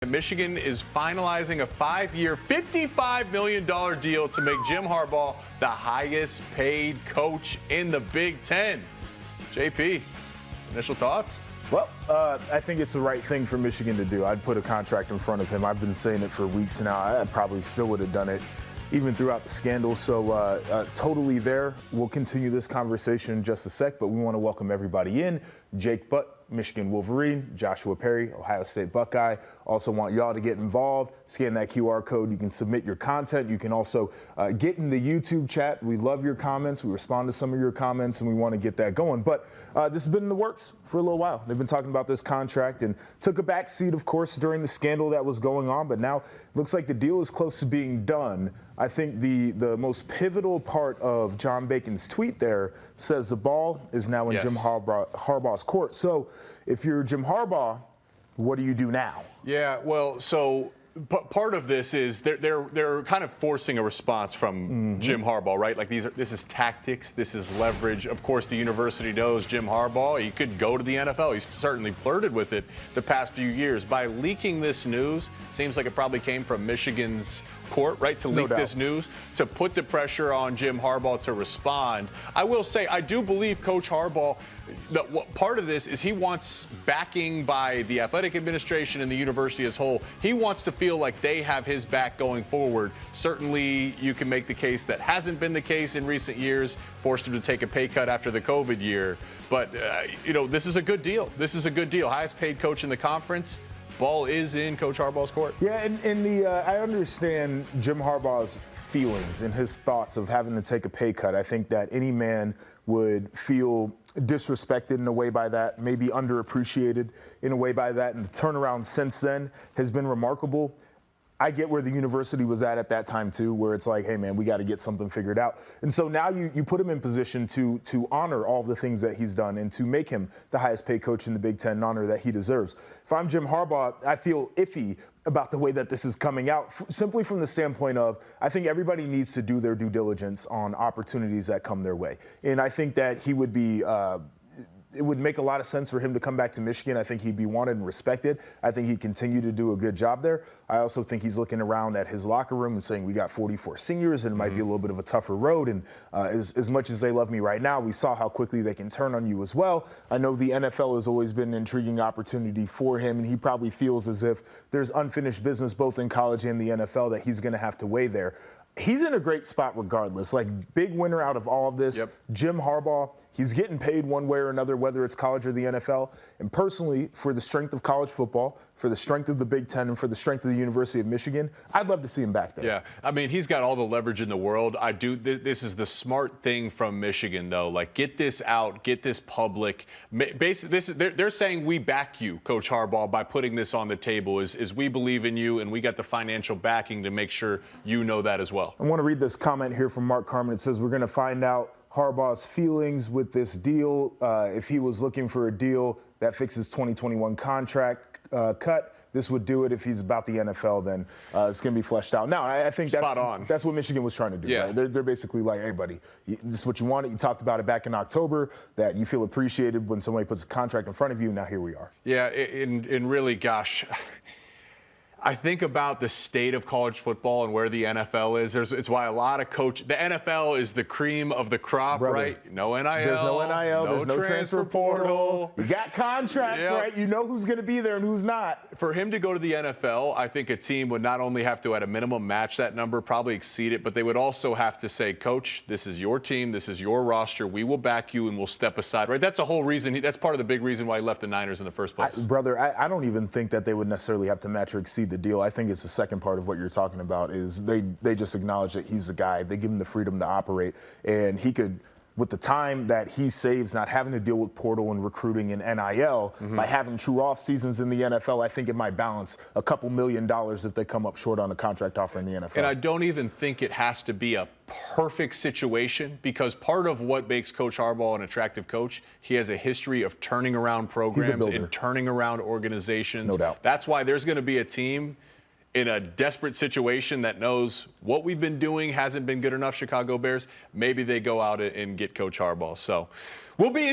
Michigan is finalizing a 5-year, $55 million deal to make Jim Harbaugh the highest paid coach in the Big Ten. JP, initial thoughts? Well, I think it's the right thing for Michigan to do. I'd put a contract in front of him. I've been saying it for weeks now. I probably still would have done it even throughout the scandal. So totally there. We'll continue this conversation in just a sec, but we want to welcome everybody in. Jake Butt, Michigan Wolverine, Joshua Perry, Ohio State Buckeye. Also want y'all to get involved. Scan that QR code. You can submit your content. You can also get in the YouTube chat. We love your comments. We respond to some of your comments, and we want to get that going. But this has been in the works for a little while. They've been talking about this contract and took a back seat, of course, during the scandal that was going on. But now it looks like the deal is close to being done. I think the most pivotal part of John Bacon's tweet there says the ball is now in Jim Harbaugh's court. So if you're Jim Harbaugh, what do you do now? Yeah, well, so part of this is they're kind of forcing a response from Jim Harbaugh, right? Like this is tactics, this is leverage. Of course, the university knows Jim Harbaugh. He could go to the NFL. He's certainly flirted with it the past few years. By leaking this news, seems like it probably came from Michigan's court, right, to leak this news, to put the pressure on Jim Harbaugh to respond. I will say, I do believe Coach Harbaugh, part of this is he wants backing by the athletic administration and the university as a whole. He wants to feel like they have his back going forward. Certainly, you can make the case that hasn't been the case in recent years, forced him to take a pay cut after the COVID year. But, this is a good deal. This is a good deal. Highest paid coach in the conference. Ball is in Coach Harbaugh's court. Yeah, and I understand Jim Harbaugh's feelings and his thoughts of having to take a pay cut. I think that any man would feel disrespected in a way by that, maybe underappreciated in a way by that, and the turnaround since then has been remarkable. I get where the university was at that time, too, where it's like, hey, man, we got to get something figured out. And so now you put him in position to honor all the things that he's done and to make him the highest paid coach in the Big Ten, an honor that he deserves. If I'm Jim Harbaugh, I feel iffy about the way that this is coming out, simply from the standpoint of I think everybody needs to do their due diligence on opportunities that come their way. And I think that he would be it would make a lot of sense for him to come back to Michigan. I think he'd be wanted and respected. I think he'd continue to do a good job there. I also think he's looking around at his locker room and saying, we got 44 seniors and it might be a little bit of a tougher road. And as much as they love me right now, we saw how quickly they can turn on you as well. I know the NFL has always been an intriguing opportunity for him, and he probably feels as if there's unfinished business both in college and the NFL that he's going to have to weigh there. He's in a great spot regardless. Like, big winner out of all of this, Jim Harbaugh. He's getting paid one way or another, whether it's college or the NFL. And personally, for the strength of college football, for the strength of the Big Ten, and for the strength of the University of Michigan, I'd love to see him back there. Yeah, I mean, he's got all the leverage in the world. This is the smart thing from Michigan, though. Like, get this out, get this public. Basically, they're saying we back you, Coach Harbaugh, by putting this on the table. Is we believe in you, and we got the financial backing to make sure you know that as well. I want to read this comment here from Mark Carmen. It says, we're going to find out Harbaugh's feelings with this deal. If he was looking for a deal that fixes 2021 contract cut, this would do it. If he's about the NFL, then it's going to be fleshed out. Now, I think that's what Michigan was trying to do. Yeah. Right? They're basically like, hey, buddy, this is what you wanted. You talked about it back in October, that you feel appreciated when somebody puts a contract in front of you. Now here we are. Yeah, and really, gosh, I think about the state of college football and where the NFL is. It's why a lot of the NFL is the cream of the crop, right? No NIL. There's no NIL. There's no transfer portal. You got contracts, right? You know who's going to be there and who's not. For him to go to the NFL, I think a team would not only have to, at a minimum, match that number, probably exceed it, but they would also have to say, Coach, this is your team. This is your roster. We will back you and we'll step aside, right? That's the whole reason. That's part of the big reason why he left the Niners in the first place. Brother, I don't even think that they would necessarily have to match or exceed the deal. I think it's the second part of what you're talking about is they just acknowledge that he's the guy. They give him the freedom to operate, and he could, with the time that he saves not having to deal with portal and recruiting and NIL, by having true off seasons in the NFL, I think it might balance a couple $1 million if they come up short on a contract offer in the NFL. And I don't even think it has to be a perfect situation, because part of what makes Coach Harbaugh an attractive coach, he has a history of turning around programs and turning around organizations. No doubt. That's why there's going to be a team in a desperate situation that knows what we've been doing hasn't been good enough, Chicago Bears. Maybe they go out and get Coach Harbaugh. So we'll be